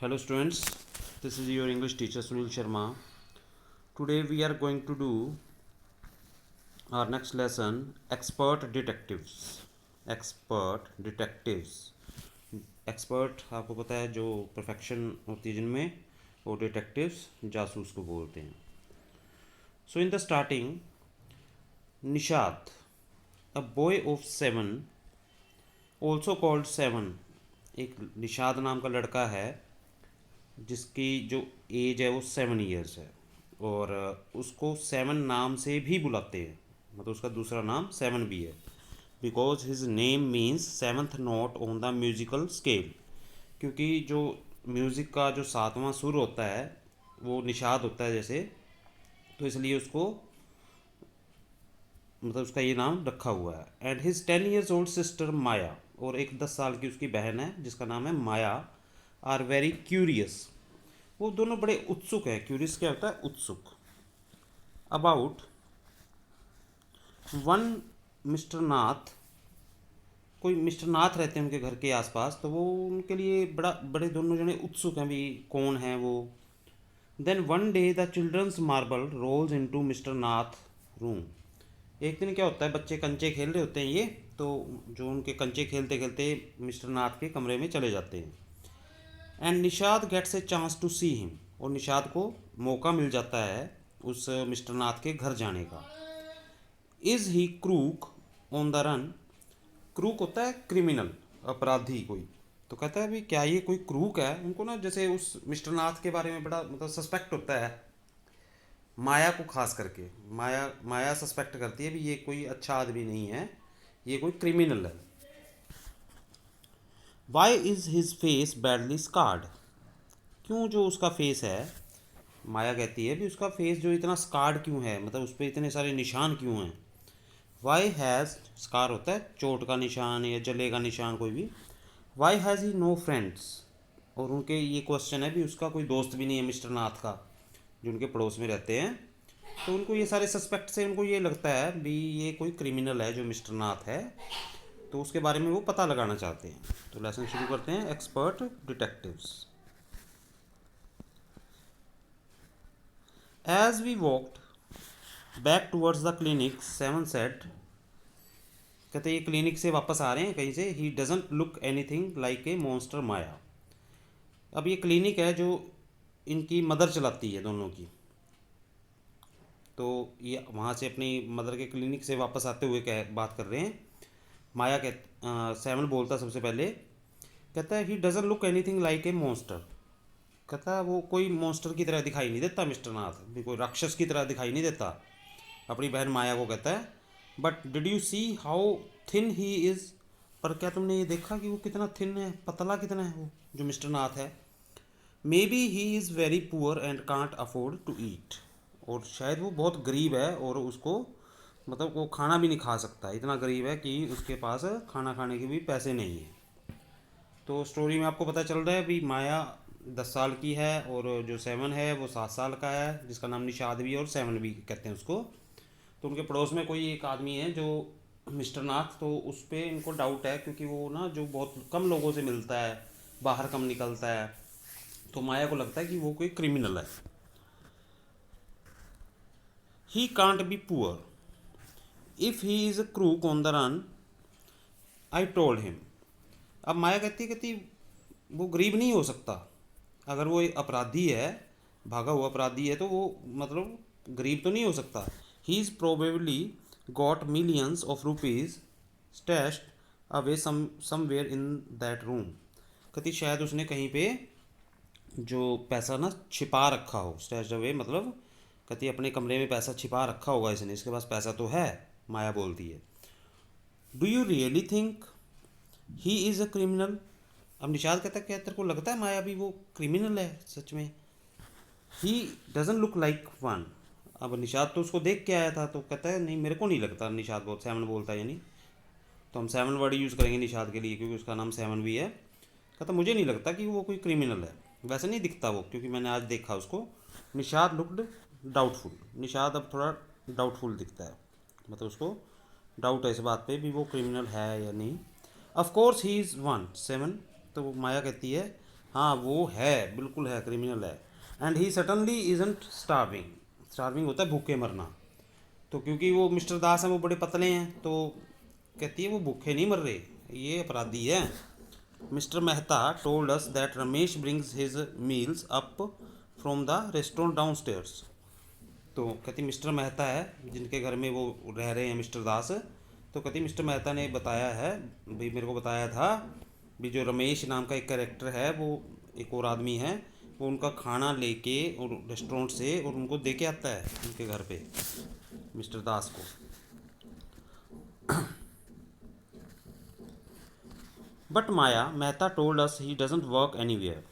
Hello students, this is your English teacher Sunil Sharma. Today we are going to do our next lesson, expert detectives. Expert detectives. Expert आपको पता है जो perfection होती है जिनमें, वो detectives जासूस को बोलते हैं. So in the starting, Nishat, a boy of 7, also called 7, एक निशाद नाम का लड़का है जिसकी जो एज है वो 7 ईयर्स है और उसको 7 नाम से भी बुलाते हैं, मतलब उसका दूसरा नाम 7 भी है, because his name means 7th note on the musical scale. क्योंकि जो म्यूज़िक का जो 7वां सुर होता है वो निषाद होता है जैसे, तो इसलिए उसको मतलब उसका ये नाम रखा हुआ है. And his 10 years old sister Maya, और एक 10 साल की उसकी बहन है जिसका नाम है माया, आर वेरी क्यूरियस. वो दोनों बड़े उत्सुक है. क्यूरियस क्या होता है? उत्सुक. अबाउट वन मिस्टर नाथ, कोई मिस्टर नाथ रहते हैं उनके घर के आसपास, तो वो उनके लिए बड़े दोनों जने उत्सुक हैं भी कौन है वो. Then one day the children's marble rolls into Mr Nath room. एक दिन क्या होता है, बच्चे कंचे खेल रहे होते हैं ये, तो जो उनके कंचे खेलते खेलते मिस्टर नाथ के कमरे में चले जाते हैं. And Nishad gets a chance to see him, और निषाद को मौका मिल जाता है उस मिस्टर नाथ के घर जाने का. Is he crook on the run. Crook होता है क्रिमिनल, अपराधी कोई. तो कहता है भी क्या ये कोई क्रूक है. उनको ना जैसे उस मिस्टर नाथ के बारे में बड़ा मतलब सस्पेक्ट होता है, माया को खास करके. माया माया सस्पेक्ट करती है भी ये कोई अच्छा आदमी नहीं है, ये कोई क्रिमिनल है. Why is his face badly scarred. क्यों जो उसका फेस है, माया कहती है भी उसका फेस जो इतना स्कार्ड क्यों है, मतलब उस पर इतने सारे निशान क्यों हैं. वाई हैज़, स्कार होता है चोट का निशान या जले का निशान कोई भी. Why has he no friends, और उनके ये क्वेश्चन है भी उसका कोई दोस्त भी नहीं है मिस्टर नाथ का, जो उनके पड़ोस में रहते हैं. तो उनको ये सारे सस्पेक्ट से उनको ये लगता है भी ये कोई क्रिमिनल है जो मिस्टर नाथ है, तो उसके बारे में वो पता लगाना चाहते हैं. तो लेसन शुरू करते हैं. Expert detectives. As we walked back towards the clinic, 7 said, कहते ये क्लिनिक से वापस आ रहे हैं कहीं से. He doesn't look anything like a monster Maya. अब ये क्लिनिक है जो इनकी मदर चलाती है दोनों की, तो ये वहाँ से अपनी मदर के क्लिनिक से वापस आते हुए कह बात कर रहे हैं. माया कह 7 बोलता सबसे पहले, कहता है he doesn't look anything like a monster. कहता है वो कोई मॉन्स्टर की तरह दिखाई नहीं देता मिस्टर नाथ, भी कोई राक्षस की तरह दिखाई नहीं देता. अपनी बहन माया को कहता है. But did you see how thin he is. पर क्या तुमने ये देखा कि वो कितना थिन है, पतला कितना है वो जो मिस्टर नाथ है. Maybe he is very poor and can't afford to eat. और शायद वो बहुत गरीब है और उसको मतलब वो खाना भी नहीं खा सकता, इतना गरीब है कि उसके पास खाना खाने के भी पैसे नहीं हैं. तो स्टोरी में आपको पता चल रहा है भी माया 10 साल की है और जो 7 है वो 7 साल का है, जिसका नाम निषाद भी है और 7 भी कहते हैं उसको. तो उनके पड़ोस में कोई एक आदमी है जो मिस्टर नाथ, तो उस पर इनको डाउट है क्योंकि वो ना जो बहुत कम लोगों से मिलता है, बाहर कम निकलता है, तो माया को लगता है कि वो कोई क्रिमिनल है. He can't be poor if he is a crook on the run, I told him. अब माया कहती वो गरीब नहीं हो सकता. अगर वो एक अपराधी है, भागा हुआ अपराधी है, तो वो मतलब गरीब तो नहीं हो सकता. He is probably got millions of rupees stashed away somewhere in that room. कहती शायद उसने कहीं पे जो पैसा ना छिपा रखा हो. स्टैश्ड अवे मतलब कहती अपने कमरे में पैसा छिपा रखा होगा इसने, इसके पास पैसा तो है. माया बोलती है. Do you really think he is a criminal. अब निषाद कहता है क्या तेरे को लगता है माया भी वो क्रिमिनल है सच में. He doesn't look like one. अब निषाद तो उसको देख के आया था, तो कहता है नहीं मेरे को नहीं लगता. निषाद बहुत 7 बोलता है यानी, तो हम 7 वर्ड यूज़ करेंगे निषाद के लिए क्योंकि उसका नाम 7 भी है. कहता मुझे नहीं लगता कि वो कोई क्रिमिनल है, वैसे नहीं दिखता वो, क्योंकि मैंने आज देखा उसको. Nishad looked doubtful. निषाद अब थोड़ा डाउटफुल दिखता है, मतलब उसको डाउट है इस बात पे भी वो क्रिमिनल है या नहीं. Of course he is one 7. तो माया कहती है हाँ वो है, बिल्कुल है, क्रिमिनल है। And he suddenly isn't starving, starving होता है भूखे मरना। तो क्योंकि वो मिस्टर दास हैं, वो बड़े पतले हैं, तो कहती है वो भूखे नहीं मर रहे, ये अपराधी है। Mister Mehta told us that Ramesh brings his meals up from the restaurant down stairs. तो कहती मिस्टर मेहता है जिनके घर में वो रह रहे हैं मिस्टर दास, तो कहती मिस्टर मेहता ने बताया है, भाई मेरे को बताया था भी जो रमेश नाम का एक कैरेक्टर है, वो एक और आदमी है, वो उनका खाना लेके और रेस्टोरेंट से और उनको दे के आता है उनके घर पे मिस्टर दास को। But Maya Mehta told us he doesn't work anywhere.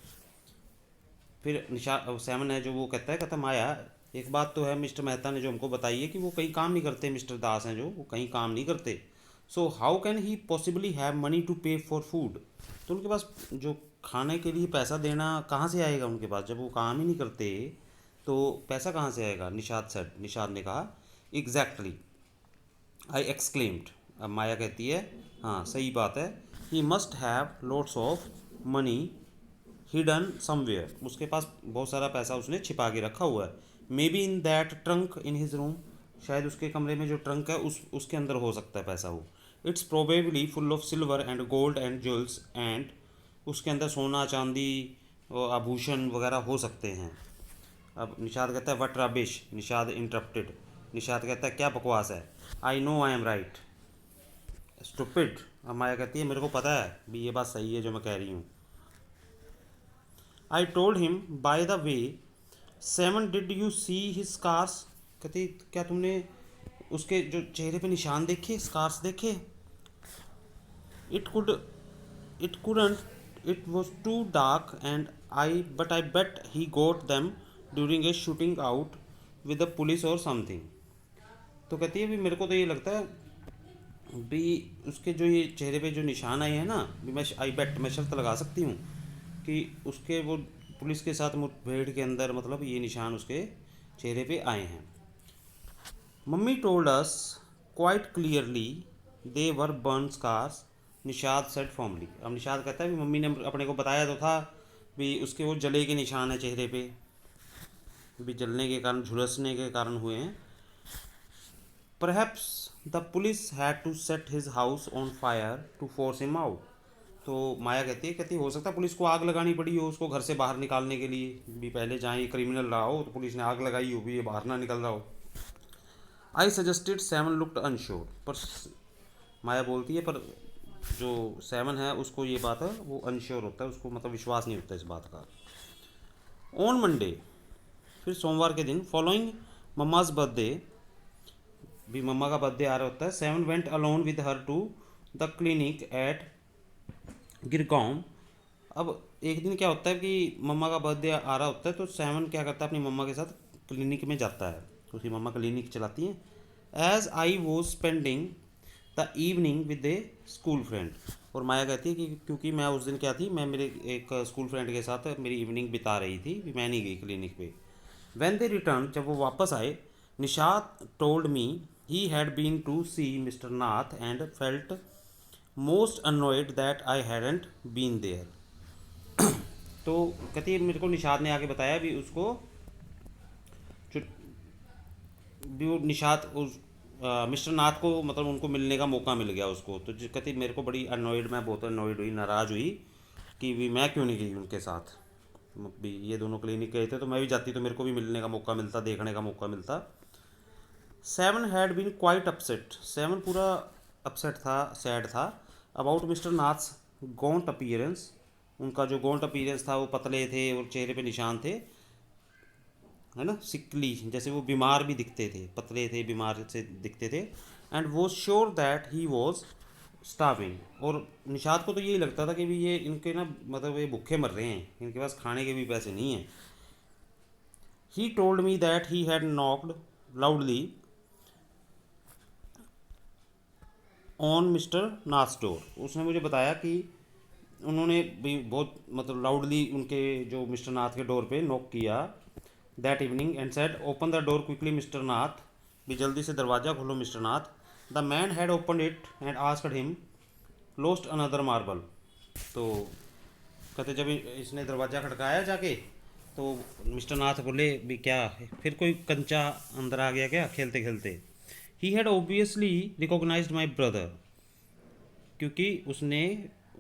फिर निशा सैमन है जो वो कहता है माया एक बात तो है, मिस्टर मेहता ने जो हमको बताई है कि वो कहीं काम नहीं करते, मिस्टर दास हैं जो वो कहीं काम नहीं करते। So how can he possibly have money to pay for food. तो उनके पास जो खाने के लिए पैसा देना कहाँ से आएगा उनके पास, जब वो काम ही नहीं करते तो पैसा कहाँ से आएगा। निषाद ने कहा एग्जैक्टली आई एक्सक्लेम्ड। अब माया कहती है हाँ सही बात है, he must have lots of money hidden somewhere, उसके पास बहुत सारा पैसा उसने छिपा के रखा हुआ है। May be in that trunk in his room, शायद उसके कमरे में जो ट्रंक है उसके अंदर हो सकता है पैसा वो। It's probably full of silver and gold and jewels and, उसके अंदर सोना चांदी और आभूषण वगैरह हो सकते हैं। अब निषाद कहता है what rubbish, Nishad interrupted. Nishad कहता है क्या बकवास है। I know I am right stupid. अब माया कहती है मेरे को पता है भी ये बात सही है जो मैं कह रही हूँ। I told him by the way Seven did you see his scars. कहती क्या तुमने उसके जो चेहरे पे निशान देखे, स्कार्स देखे। It could it couldn't it was too dark and I but I bet he got them during a shooting out with the police और समथिंग। तो कहती है भी मेरे को तो ये लगता है भी उसके जो ये चेहरे पे जो निशान आए हैं ना, भी मैं आई बेट मैं शर्त लगा सकती हूँ कि उसके वो पुलिस के साथ मुठभेड़ के अंदर मतलब ये निशान उसके चेहरे पे आए हैं। Mummy told us quite clearly they were burn scars, Nishad said formally. अब निषाद कहता है भी मम्मी ने अपने को बताया तो था भी उसके वो जले के निशान है चेहरे पे, भी जलने के कारण झुलसने के कारण हुए हैं। Perhaps the police had to set his house on fire to force him out. तो माया कहती हो सकता है पुलिस को आग लगानी पड़ी हो उसको घर से बाहर निकालने के लिए, भी पहले जहाँ ये क्रिमिनल रहा हो तो पुलिस ने आग लगाई हो भी ये बाहर ना निकल रहा हो। I suggested seven looked unsure, पर माया बोलती है पर जो सेवन है उसको ये बात है वो अनश्योर होता है, उसको मतलब विश्वास नहीं होता इस बात का। ऑन मंडे, फिर सोमवार के दिन फॉलोइंग मम्माज बर्थडे, भी मम्मा का बर्थडे आ रहा होता है, Seven went along with her to the clinic at Girgaon. अब एक दिन क्या होता है कि मम्मा का बर्थडे आ रहा होता है तो सेवन क्या करता है अपनी मम्मा के साथ क्लिनिक में जाता है, तो उसकी मम्मा क्लिनिक चलाती हैं। As I was spending the evening with a school friend. और माया कहती है कि क्योंकि मैं उस दिन क्या थी, मैं मेरे एक स्कूल फ्रेंड के साथ मेरी इवनिंग बिता रही थी, मैं नहीं गई क्लिनिक पे। वैन दे रिटर्न, जब वो वापस आए, Nishat told me he had been to see Mr Nath and felt most annoyed that I hadn't been there. तो कहती है मेरे को निषाद ने आके बताया भी उसको जो भी वो निषाद उस मिस्टर नाथ को मतलब उनको मिलने का मौका मिल गया उसको, तो जो कहती मेरे को बड़ी अनोयड, मैं बहुत अनोयड हुई, नाराज़ हुई कि भी मैं क्यों नहीं गई उनके साथ। भी ये दोनों क्लिनिक गए थे तो मैं भी जाती तो मेरे को भी मिलने का मौका मिलता, देखने का मौका मिलता। Seven had been quite upset, Seven पूरा अपसेट था, सैड था about Mr Nath's gaunt appearance. उनका जो गॉन्ट अपीयरेंस था वो पतले थे और चेहरे पे निशान थे, है ना, सिकली, जैसे वो बीमार भी दिखते थे, पतले थे बीमार से दिखते थे। एंड वो sure that he was starving, और निषाद को तो यही लगता था कि भी ये इनके ना मतलब ये भूखे मर रहे हैं, इनके पास खाने के भी पैसे नहीं हैं। He told me that he had knocked loudly on mister Nath's door. उसने मुझे बताया कि उन्होंने भी बहुत मतलब लाउडली उनके जो मिस्टर नाथ के डोर पे नॉक किया that evening and said open the door quickly mister Nath, भी जल्दी से दरवाज़ा खोलो mister Nath. The man had opened it and asked him lost another marble. तो कहते जब इसने दरवाज़ा खड़काया जाके तो मिस्टर नाथ बोले भी क्या है? फिर कोई कंचा अंदर आ गया क्या खेलते खेलते। He had obviously recognised my brother, क्योंकि उसने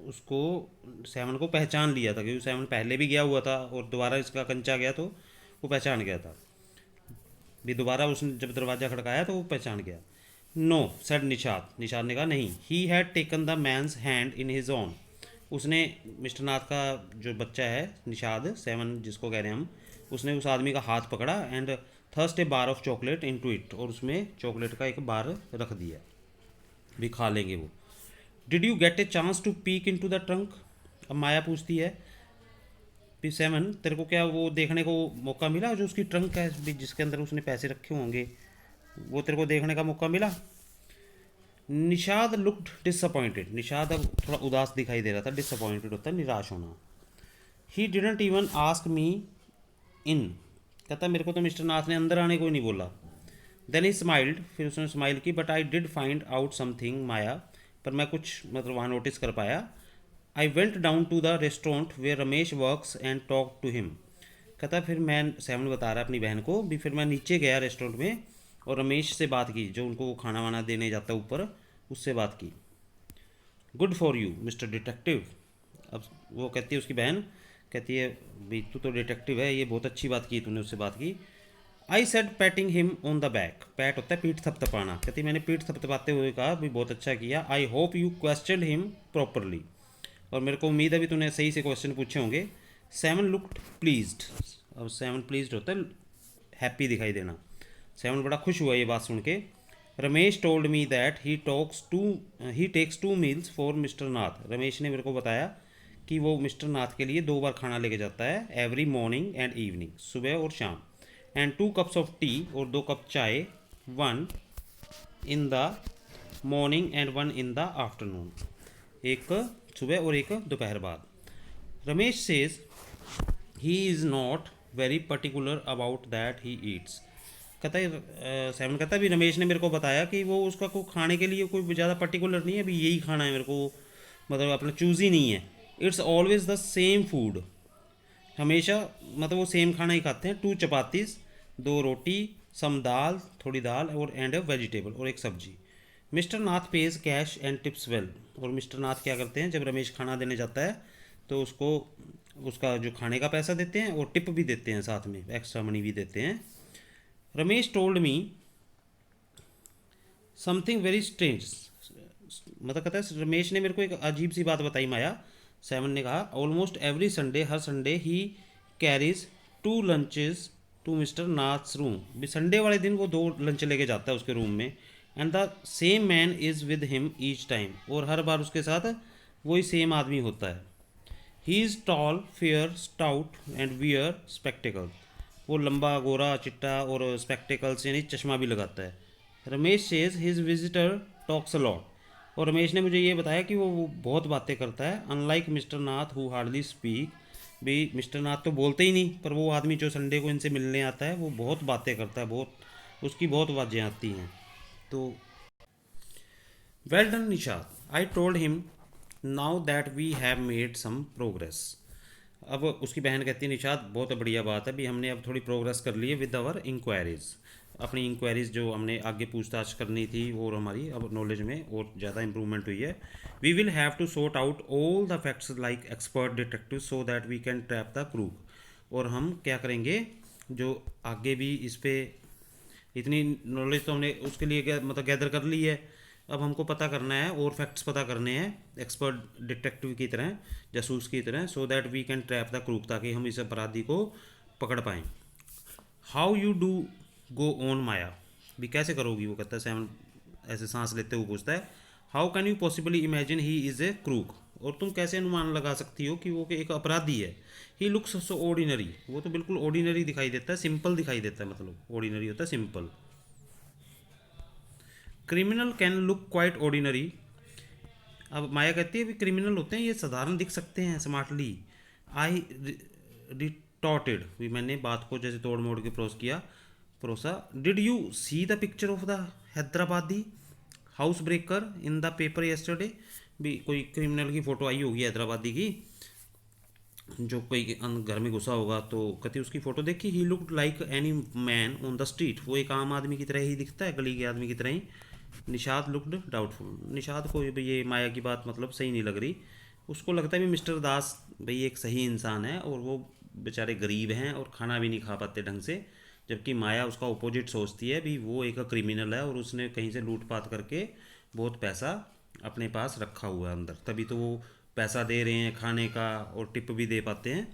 उसको सेवन को पहचान लिया था, क्योंकि सेवन पहले भी गया हुआ था और दोबारा इसका कंचा गया तो वो पहचान गया था। भी दोबारा उसने जब दरवाज़ा खड़काया तो वो पहचान गया। नो सेड निषाद, निषाद ने कहा नहीं। He had taken the man's hand in his own, उसने मिस्टर नाथ का जो बच्चा है निषाद सेवन जिसको कह रहे हैं हम, उसने उस आदमी का हाथ पकड़ा and thrust a bar of chocolate into it, और उसमें चॉकलेट का एक बार रख दिया भी खा लेंगे वो। Did you get a chance to peek into the trunk, अब माया पूछती है भी सेवन तेरे को क्या वो देखने को मौका मिला जो उसकी ट्रंक है भी जिसके अंदर उसने पैसे रखे होंगे, वो तेरे को देखने का मौका मिला। निषाद लुक्ड डिसअपॉइंटेड, निषाद अब थोड़ा उदास दिखाई दे रहा था, डिसअपॉइंटेड होता है निराश होना। He didn't even ask me in, कहता मेरे को तो मिस्टर नाथ ने अंदर आने को ही नहीं बोला। देन ही स्माइल्ड, फिर उसने स्माइल की, but I did find out something Maya, पर मैं कुछ मतलब वहाँ नोटिस कर पाया। I went down to the restaurant where Ramesh works and talk to him, कहता फिर मैं सेवन बता रहा अपनी बहन को भी, फिर मैं नीचे गया रेस्टोरेंट में और रमेश से बात की जो उनको खाना वाना देने जाता है ऊपर, उससे बात की। Good for you mister detective, अब वो कहती है उसकी बहन कहती है भाई तू तो डिटेक्टिव है, ये बहुत अच्छी बात की तूने उससे बात की। I said patting him on the back, pat होता है पीठ थपथपाना, कहती मैंने पीठ थपथपाते हुए कहा भी बहुत अच्छा किया। I hope you question him properly, और मेरे को उम्मीद है भी तूने सही से क्वेश्चन पूछे होंगे। सेवन लुक्ड प्लीज्ड, अब सेवन प्लीज्ड होता है हैप्पी दिखाई देना, सेवन बड़ा खुश हुआ ये बात सुन के। Ramesh told me that he takes 2 meals for mister Nath, Ramesh ने मेरे को बताया कि वो मिस्टर नाथ के लिए 2 बार खाना लेके जाता है, एवरी मॉर्निंग एंड इवनिंग, सुबह और शाम। एंड 2 कप्स ऑफ टी, और 2 कप चाय, 1 in the morning and 1 in the afternoon, एक सुबह और एक दोपहर बाद। Ramesh says he is not very particular about that he eats, कहता है सेवन कहता है भी रमेश ने मेरे को बताया कि वो उसका को खाने के लिए कोई ज़्यादा पर्टिकुलर नहीं है, अभी यही खाना है मेरे को, मतलब अपना चूज़ ही नहीं है। It's always the same food, हमेशा मतलब वो सेम खाना ही खाते हैं। 2 चपातीस, 2 रोटी, सम दाल, थोड़ी दाल, और एंड अ वेजिटेबल, और एक सब्जी। Mister Nath page cache and tips well, और मिस्टर नाथ क्या करते हैं जब रमेश खाना देने जाता है तो उसको उसका जो खाने का पैसा देते हैं और टिप भी देते हैं, साथ में एक्स्ट्रा मनी भी देते हैं। Ramesh told me something very strange, मतलब कहता है रमेश ने मेरे को एक अजीब सी बात बताई माया। सेवन ने कहा ऑलमोस्ट एवरी संडे, हर Sunday he carries 2 lunches to Mr Nath's room, भी संडे वाले दिन वो 2 लंच लेके जाता है उसके रूम में। And the same man is with him each time, और हर बार उसके साथ वही सेम आदमी होता है। He is tall fair stout and wear spectacle, वो लंबा गोरा चिट्टा और स्पेक्टिकल्स यानी चश्मा भी लगाता है। Ramesh says his visitor talks a lot, और रमेश ने मुझे ये बताया कि वो बहुत बातें करता है, unlike mister Nath who hardly speak, भी मिस्टर नाथ तो बोलते ही नहीं, पर वो आदमी जो संडे को इनसे मिलने आता है वो बहुत बातें करता है, बहुत उसकी बहुत आवाज़ें आती हैं। तो well done Nishad, I told him now that we have made some progress, अब उसकी बहन कहती है निशाद बहुत बढ़िया बात है भी हमने अब थोड़ी प्रोग्रेस कर ली है विद आवर इंक्वायरीज, अपनी इंक्वायरीज जो हमने आगे पूछताछ करनी थी वो हमारी अब नॉलेज में और ज़्यादा इंप्रूवमेंट हुई है। We will have to sort out all the facts like expert detective so that we can trap the crook, और हम क्या करेंगे जो आगे भी इस पर इतनी नॉलेज तो हमने उसके लिए मतलब गैदर कर ली है, अब हमको पता करना है और फैक्ट्स पता करने हैं एक्सपर्ट डिटेक्टिव की तरह, जासूस की तरह, so that we can trap the crook, ताकि हम इस अपराधी को पकड़ पाएँ। How you do go on Maya, भी कैसे करोगी, वो कहता है सेवन ऐसे सांस लेते हुए पूछता है। How can you possibly imagine he is a crook, और तुम कैसे अनुमान लगा सकती हो कि वो एक अपराधी है। ही लुक्स सो ऑर्डिनरी, वो तो बिल्कुल ऑर्डिनरी दिखाई देता है, सिंपल दिखाई देता है, मतलब ऑर्डिनरी होता है simple. Criminal can look quite ordinary, अब माया कहती है भी क्रिमिनल होते हैं ये साधारण दिख सकते हैं स्मार्टली। आई रिटॉर्टेड, भी मैंने बात को जैसे तोड़ मोड़ के परोसा। Did you see the picture of the Hyderabadi house breaker in the paper yesterday, भी कोई क्रिमिनल की फ़ोटो आई होगी हैदराबादी की, जो कोई घर में घुसा होगा तो कहती उसकी फ़ोटो देखी, he look like any man on the street, वो एक आम आदमी की तरह ही दिखता है, गली के आदमी की तरह ही। निषाद लुकड डाउटफुल, निषाद को भी ये माया की बात मतलब सही नहीं लग रही। उसको लगता है भी मिस्टर दास भाई एक सही इंसान है और वो बेचारे गरीब हैं और खाना भी नहीं खा पाते ढंग से, जबकि माया उसका अपोजिट सोचती है भी वो एक क्रिमिनल है और उसने कहीं से लूटपाट करके बहुत पैसा अपने पास रखा हुआ है अंदर, तभी तो वो पैसा दे रहे हैं खाने का और टिप भी दे पाते हैं।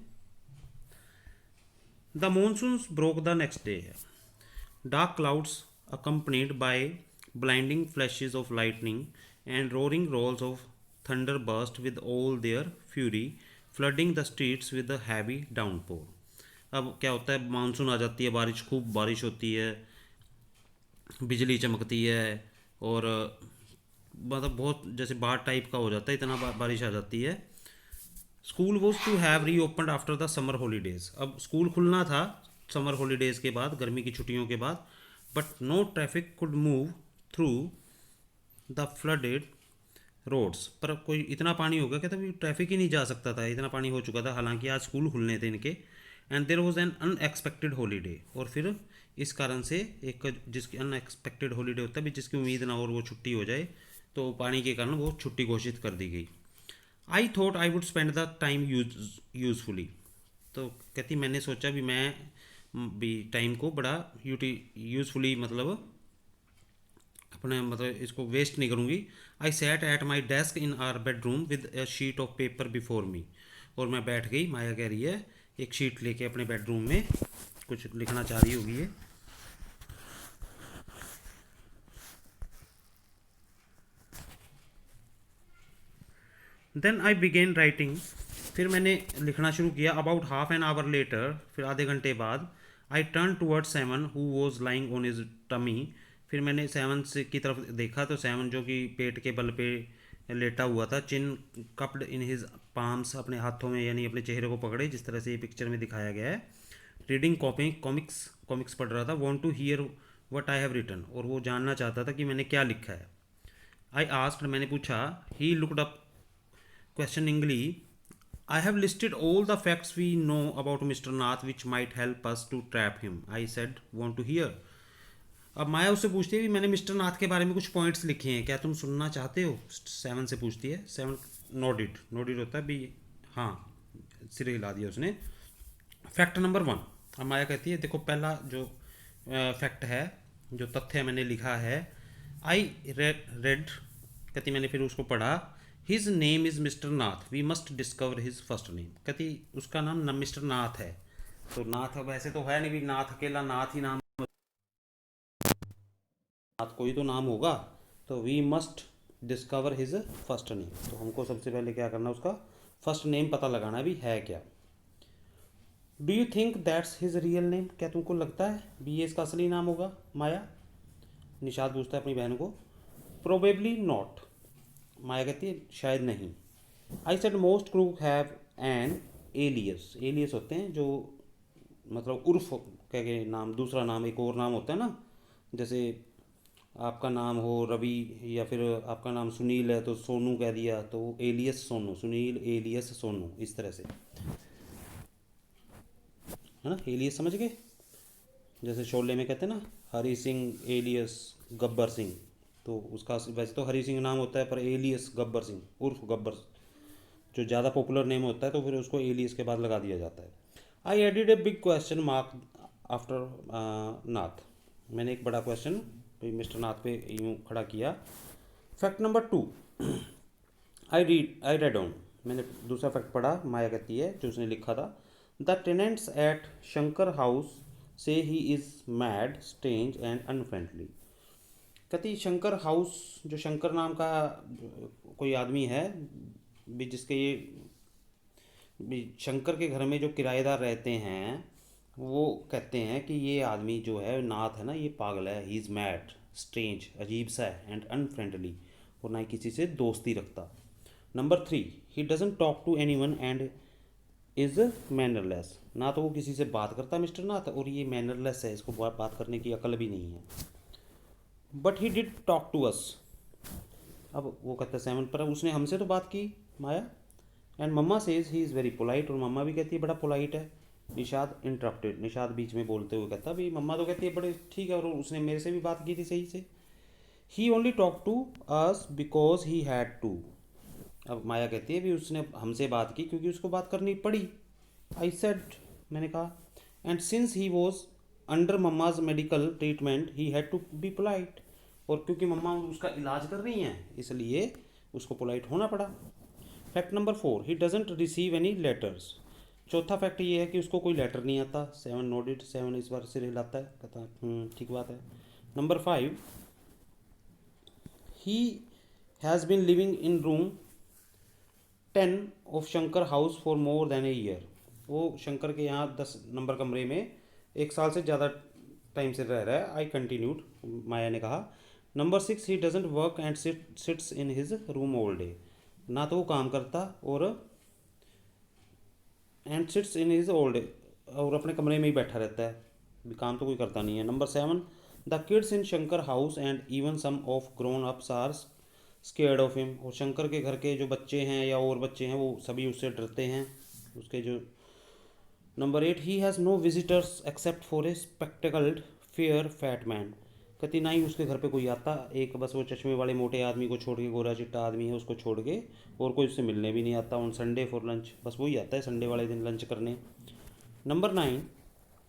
The monsoons broke the next day. Dark clouds accompanied by blinding flashes of lightning and roaring rolls of thunder burst with all their fury, flooding the streets with a heavy downpour. अब क्या होता है, monsoon आ जाती है, बारिश खूब बारिश होती है, बिजली चमकती है और मतलब बहुत जैसे बाढ़ टाइप का हो जाता है, इतना बारिश आ जाती है। स्कूल वॉज टू हैव री open after the summer holidays, अब स्कूल खुलना था समर हॉलीडेज़ के बाद, गर्मी की छुट्टियों के बाद, but no traffic could move through the flooded roads, पर कोई इतना पानी हो गया कि तभी ट्रैफिक ही नहीं जा सकता था, इतना पानी हो चुका था, हालांकि आज स्कूल खुलने थे इनके। And there was an unexpected holiday, और फिर इस कारण से एक जिसकी अनएक्सपेक्टेड हॉलीडे होता है भी जिसकी उम्मीद ना हो और वो छुट्टी हो जाए, तो पानी के कारण वो छुट्टी घोषित कर दी गई। I thought I would spend the time usefully, तो कहती मैंने सोचा भी मैं भी टाइम को बड़ा यूज़फुली मतलब अपने मतलब इसको वेस्ट नहीं करूँगी। I sat at my desk in are bedroom with a sheet of paper before me, और मैं बैठ गई, माया कह रही है, एक शीट लेके अपने बेडरूम में कुछ लिखना चाह रही होगी ये। देन आई बिगेन राइटिंग, फिर मैंने लिखना शुरू किया। About half an hour later, फिर आधे घंटे बाद, I turn toward Seven who was lying on his tummy, फिर मैंने सेवन से की तरफ देखा तो सेवन जो कि पेट के बल पे लेटा हुआ था, चिन कप्ड इन हिज पाम्स, अपने हाथों में यानी अपने चेहरे को पकड़े, जिस तरह से ये पिक्चर में दिखाया गया है। रीडिंग कॉमिक्स कॉमिक्स पढ़ रहा था। Want to hear what I have written, और वो जानना चाहता था कि मैंने क्या लिखा है। आई आस्क्ड, मैंने पूछा। He looked up questioningly, I have listed all the facts we know about Mr. Nath which might help us to trap him. I said, want to hear. अब माया उससे पूछती है कि मैंने मिस्टर नाथ के बारे में कुछ पॉइंट्स लिखे हैं, क्या तुम सुनना चाहते हो? सेवन से पूछती है। सेवन नोडिड, नोडिड होता है भी हाँ, सिरे हिला दिया उसने। फैक्ट नंबर वन, अब माया कहती है देखो पहला जो फैक्ट है, जो तथ्य मैंने लिखा है। आई रेड, कहती मैंने फिर उसको पढ़ा। His name is Mr Nath, we must discover his first name, कहती उसका नाम न मिस्टर नाथ है। तो नाथ अब ऐसे तो है नहीं भी नाथ अकेला नाथ ही नाम, नाथ कोई तो नाम होगा, तो we must discover his first name, तो हमको सबसे पहले क्या करना, उसका फर्स्ट नेम पता लगाना भी है क्या। Do you think that's his real name, क्या तुमको लगता है भी ये इसका असली नाम होगा माया? निषाद पूछता है अपनी बहन को। प्रोबेबली नॉट, माया कहती है शायद नहीं। I said most crook have an alias, alias होते हैं जो मतलब उर्फ कह के नाम, दूसरा नाम, एक और नाम होता है ना, जैसे आपका नाम हो रवि या फिर आपका नाम सुनील है तो सोनू कह दिया, तो एलियस सोनू, सुनील एलियस सोनू, इस तरह से है ना, एलियस समझ गए? जैसे शोले में कहते हैं ना हरी सिंह एलियस गब्बर सिंह, तो उसका वैसे तो हरी सिंह नाम होता है पर एलियस गब्बर सिंह उर्फ गब्बर, जो ज़्यादा पॉपुलर नेम होता है तो फिर उसको एलियस के बाद लगा दिया जाता है। I added a big question mark after Nath, मैंने एक बड़ा क्वेश्चन मिस्टर नाथ पे यूँ खड़ा किया। Fact number two, I read on, मैंने दूसरा फैक्ट पढ़ा, माया कहती है जो उसने लिखा था। The tenants at Shankar house से he is mad strange and unfriendly, कहती शंकर हाउस, जो शंकर नाम का कोई आदमी है भी जिसके ये भी शंकर के घर में जो किराएदार रहते हैं, वो कहते हैं कि ये आदमी जो है नाथ है ना, ये पागल है, ही इज़ मैड स्ट्रेंज, अजीब सा है, एंड अनफ्रेंडली, और ना ही किसी से दोस्ती रखता। Number three, he doesn't talk to anyone and is mannerless, ना तो वो किसी से बात करता मिस्टर नाथ, और ये मैनरलेस है, इसको बात करने की अकल भी नहीं है। But he did talk to us, अब वो कहता है सेवन पर उसने हमसे तो बात की Maya. And mamma says he is very polite, और मम्मा भी कहती है बड़ा पोलाइट है। निषाद इंटरप्टेड, निषाद बीच में बोलते हुए कहता भाई मम्मा तो कहती है बड़े ठीक है, और उसने मेरे से भी बात की थी सही से। He only talk to us because he had to. अब माया कहती है भी उसने हमसे बात की क्योंकि उसको बात करनी पड़ी। आई सेड, मैंने कहा, and since he was under mamma's medical treatment he had to be polite, और क्योंकि मम्मा उसका इलाज कर रही हैं इसलिए उसको पोलाइट होना पड़ा। Fact number 4, he doesn't receive any letters. चौथा फैक्ट ये है कि उसको कोई लेटर नहीं आता। 7 नोटेड, 7 इस बार सिर हिलाता है, कहता ठीक बात है। Number 5, he has been living in room 10 of Shankar house for more than a year. वो शंकर के यहाँ 10 नंबर कमरे में 1 साल से ज़्यादा टाइम से रह रहा है। आई कंटिन्यूड, माया ने कहा। Number 6, he doesn't work and sits in his room all day. ना तो वो काम करता और and sits in his old, और अपने कमरे में ही बैठा रहता है, काम तो कोई करता नहीं है। Number 7, the kids in Shankar house and even some of grown ups are scared of him. और शंकर के घर के जो बच्चे हैं या और बच्चे हैं वो सभी उससे डरते हैं, उसके जो। Number 8, he has no visitors except for a spectacled fair fat man. कहती ना ही उसके घर पे कोई आता, एक बस वो चश्मे वाले मोटे आदमी को छोड़ के, गोरा चिट्टा आदमी है उसको छोड़ के, और कोई उससे मिलने भी नहीं आता। ऑन संडे फॉर लंच, बस वही आता है संडे वाले दिन लंच करने। Number 9,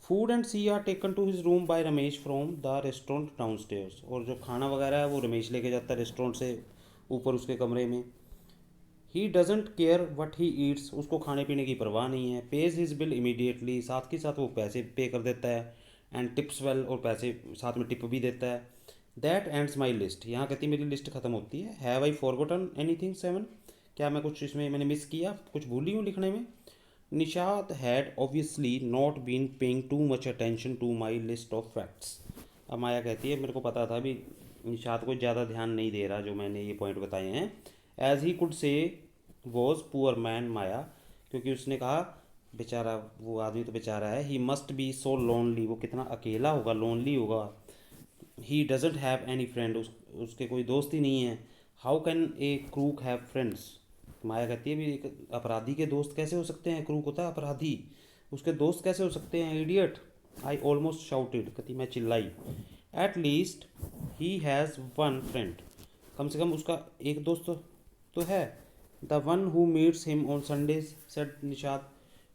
food and see are taken to his room by Ramesh from the restaurant downstairs. और जो खाना वगैरह है वो रमेश लेके जाता है रेस्टोरेंट से ऊपर उसके कमरे में। He doesn't care what he eats, उसको खाने पीने की परवाह नहीं है। पेज हिज बिल इमीडिएटली, साथ के साथ वो पैसे पे कर देता है। एंड टिप्स वेल, और पैसे साथ में टिप भी देता है। दैट एंड्स माई लिस्ट, यहाँ कहती मेरी लिस्ट खत्म होती है। Have I forgotten any thing 7, क्या मैं कुछ इसमें मैंने मिस किया, कुछ भूली हूँ लिखने में। Nishat had obviously not been paying too much attention to my list of facts. अब माया कहती है मेरे को पता था भी निशात को ज़्यादा ध्यान नहीं दे रहा जो मैंने ये पॉइंट बताए हैं। As he could say was poor man Maya, क्योंकि उसने कहा बेचारा वो आदमी तो बेचारा है। He must be so lonely, वो कितना अकेला होगा, लोनली होगा। He doesn't have any friend, उसके कोई दोस्त ही नहीं है। How can a crook have friends. Maya कहती है भी एक अपराधी के दोस्त कैसे हो सकते हैं, क्रूक होता है अपराधी, उसके दोस्त कैसे हो सकते हैं, इडियट। आई ऑलमोस्ट शाउटेड, कहती मैं चिल्लाई। At least he has one friend, कम से कम उसका एक दोस्त तो है। The one who meets him on Sundays, said Nishad.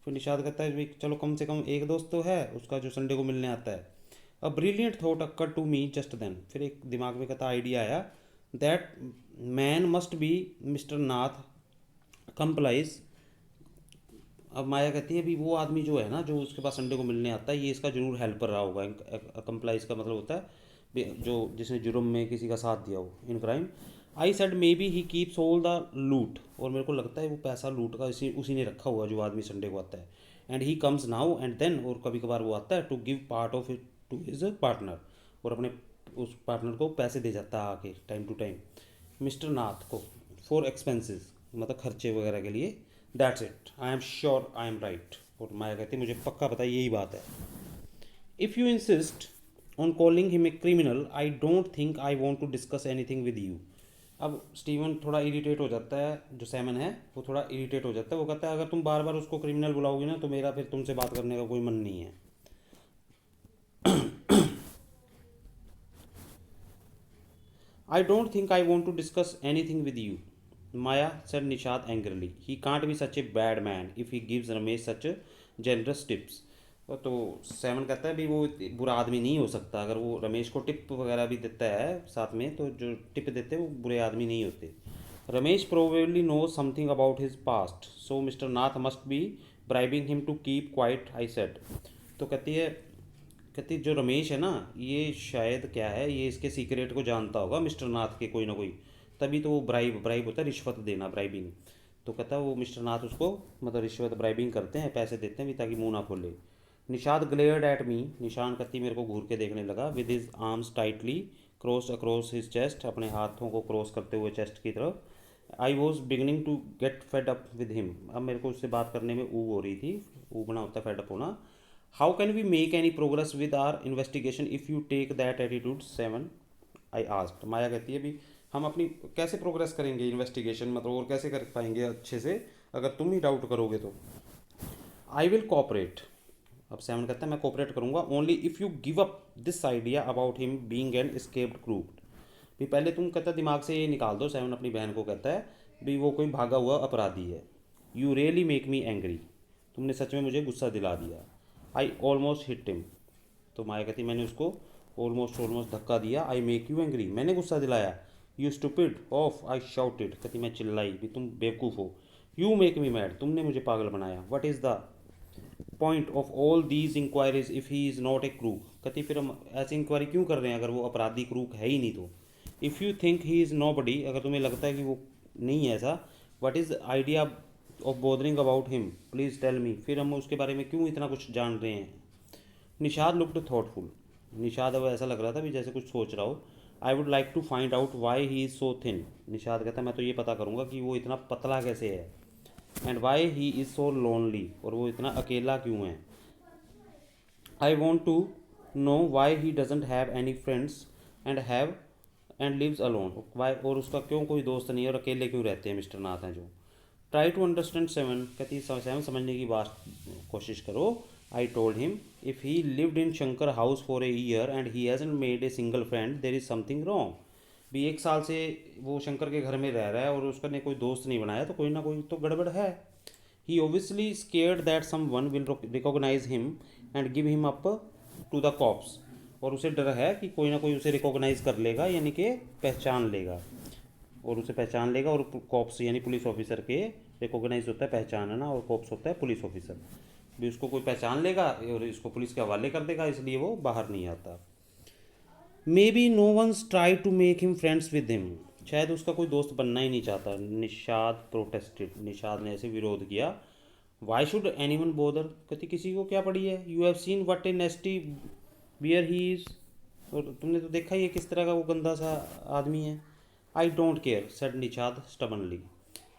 फिर निषाद कहता है भाई चलो कम से कम एक दोस्त तो है उसका जो संडे को मिलने आता है। A brilliant thought occur to me just then, फिर एक दिमाग में कहता आइडिया आया। That man must be Mr Nath accomplice. अब माया कहती है भी वो आदमी जो है ना जो उसके पास संडे को मिलने आता है, ये इसका जरूर हेल्पर रहा होगा। कंप्लाइज का मतलब होता है जो जिसने जुर्म में किसी का साथ दिया हो in crime. I said may be he keeps all the लूट, और मेरे को लगता है वो पैसा लूट का उसी ने रखा हुआ जो आदमी संडे को आता है। And he comes now and then, और कभी कभार वो आता है to give part of it to his partner, और अपने उस पार्टनर को पैसे दे जाता है आके टाइम टू टाइम, मिस्टर नाथ को, फॉर एक्सपेंसेस, मतलब खर्चे वगैरह के लिए। That's it, I am sure I am right. और माया कहती है मुझे पक्का पता है यही बात है। If you insist on calling him a criminal I don't think I want to discuss anything with you. अब स्टीवन थोड़ा इरिटेट हो जाता है, जो सैमन है वो थोड़ा इरिटेट हो जाता है। वो कहता है अगर तुम बार बार उसको क्रिमिनल बुलाओगी ना तो मेरा फिर तुमसे बात करने का कोई मन नहीं है। I don't think I want to discuss anything with you, Maya said Nishad angrily. He can't be such a bad man if he gives Ramesh such generous tips. तो 7 कहता है भी वो बुरा आदमी नहीं हो सकता, अगर वो रमेश को टिप वगैरह भी देता है साथ में, तो जो टिप देते हैं वो बुरे आदमी नहीं होते। Ramesh probably know something about his past, so Mr Nath must be bribing him to keep quiet, I said. तो कहती जो रमेश है ना ये शायद क्या है, ये इसके सीक्रेट को जानता होगा मिस्टर नाथ के कोई ना कोई, तभी तो वो ब्राइब होता है, रिश्वत देना, ब्राइबिंग। तो कहता वो मिस्टर नाथ उसको मतलब रिश्वत ब्राइबिंग करते हैं, पैसे देते हैं भी ताकि मुंह ना खोले। निषाद ग्लेयर्ड एट मी, निशान कहती मेरे को घूर के देखने लगा। With his arms tightly cross across his chest, अपने हाथों को क्रॉस करते हुए चेस्ट की तरफ। I was beginning to get fed up with him, अब मेरे को उससे बात करने में ऊब हो रही थी, ऊबना होता है फेड अप होना। How can we make any progress with our investigation if you take that attitude 7, I asked. Maya कहती है भी हम अपनी कैसे प्रोग्रेस करेंगे इन्वेस्टिगेशन, मतलब और कैसे कर पाएंगे अच्छे से अगर तुम ही डाउट करोगे तो। आई विल कोऑपरेट, अब 7 कहता है मैं कोऑपरेट करूंगा, only if you give up this idea about him being an escaped crook. भी पहले तुम कहता है दिमाग से ये निकाल दो, 7 अपनी बहन को कहता है भी वो कोई भागा हुआ अपराधी है। You really make me angry, तुमने सच में मुझे गुस्सा दिला दिया। आई ऑलमोस्ट हिट हिम, तो माया कहती मैंने उसको ऑलमोस्ट धक्का दिया। आई मेक यू एंग्री, मैंने गुस्सा दिलाया। You stupid of, I shouted, कहती मैं चिल्लाई भी तुम बेवकूफ़ हो। यू मेक मी मैड, तुमने मुझे पागल बनाया। What is the point of all these inquiries if he is not a crook, कहती फिर हम ऐसी इंक्वायरी क्यों कर रहे हैं अगर वो अपराधी क्रूक है ही नहीं तो। If you think he is nobody, अगर तुम्हें लगता है कि वो नहीं है ऐसा, what is idea of bothering about him, please tell me, फिर हम उसके बारे में क्यों इतना कुछ जान रहे हैं। निषाद लुक्ड थॉटफुल, निषाद अब ऐसा लग रहा था भी जैसे कुछ सोच रहा हो। I would like to find out why he is so thin, Nishad कहता मैं तो ये पता करूँगा कि वो इतना पतला कैसे है। And why he is so lonely, और वो इतना अकेला क्यों है। I want to know why he doesn't have any friends and lives alone, why, और उसका क्यों कोई दोस्त नहीं है और अकेले क्यों रहते हैं मिस्टर नाथ हैं जो। ट्राई टू अंडरस्टैंड 7, कहती 7 समझने की बात कोशिश करो। आई told him if he lived in Shankar house for a year and he hasn't made a single friend there is something wrong. भी 1 साल से वो शंकर के घर में रह रहा है और उसका ने कोई दोस्त नहीं बनाया, तो कोई ना कोई तो गड़बड़ है। He obviously scared that someone will recognise him and give him up to the cops, और उसे डर है कि कोई ना कोई उसे रिकॉग्नाइज कर लेगा, यानी कि पहचान लेगा, और उसे पहचान लेगा। और कॉप्स यानी पुलिस ऑफिसर के, रिकॉग्नाइज होता है पहचान है ना, और कॉप्स होता है पुलिस ऑफिसर, भी उसको कोई पहचान लेगा और इसको पुलिस के हवाले कर देगा, इसलिए वो बाहर नहीं आता। Maybe no ones try to make him friends with him, शायद उसका कोई दोस्त बनना ही नहीं चाहता। निषाद प्रोटेस्टेड, निषाद ने ऐसे विरोध किया। Why should anyone bother, कहती किसी को क्या पड़ी है। You have seen what a nasty bear he is, और तुमने तो देखा ही है किस तरह का वो गंदा सा आदमी है। I don't care said Nishad stubbornly,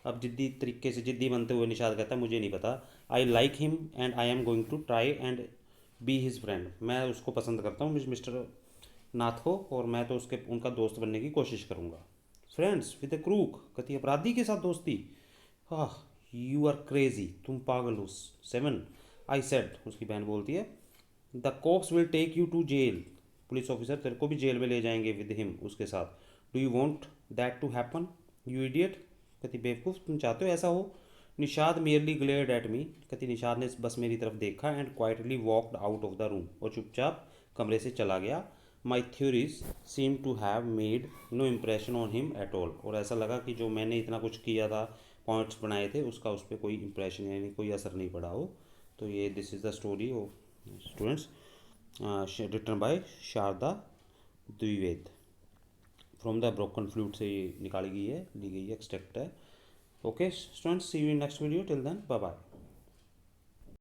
अब जिद्दी तरीके से जिद्दी बनते हुए निषाद कहता है मुझे नहीं पता। I like him and I am going to try and be his friend, मैं उसको पसंद करता हूँ मिस्टर नाथ को, और मैं तो उसके उनका दोस्त बनने की कोशिश करूँगा। फ्रेंड्स विद ए क्रूक, कहती अपराधी के साथ दोस्ती, हाँ यू आर क्रेजी, तुम पागल हो। 7, आई सेड, उसकी बहन बोलती है the cops will take you to jail, police officer तेरे को भी जेल में ले जाएंगे विद हिम, उसके साथ। Do you want that to happen you idiot, कहती बेवकूफ़ तुम चाहते हो ऐसा हो। Nishad merely glared at me, कहती निषाद ने बस मेरी तरफ देखा and quietly walked out of the room, और चुपचाप कमरे से चला गया। My theories seem to have made no impression on him at all, और ऐसा लगा कि जो मैंने इतना कुछ किया था, पॉइंट्स बनाए थे, उसका उस पर कोई इम्प्रेशन यानी कोई असर नहीं पड़ा हो। तो ये this is the story of students written by Sharda Dwived, from the broken flute से ये निकाली गई है, ली गई है, एक्सट्रैक्ट है। Okay students, see you in next video, till then bye bye.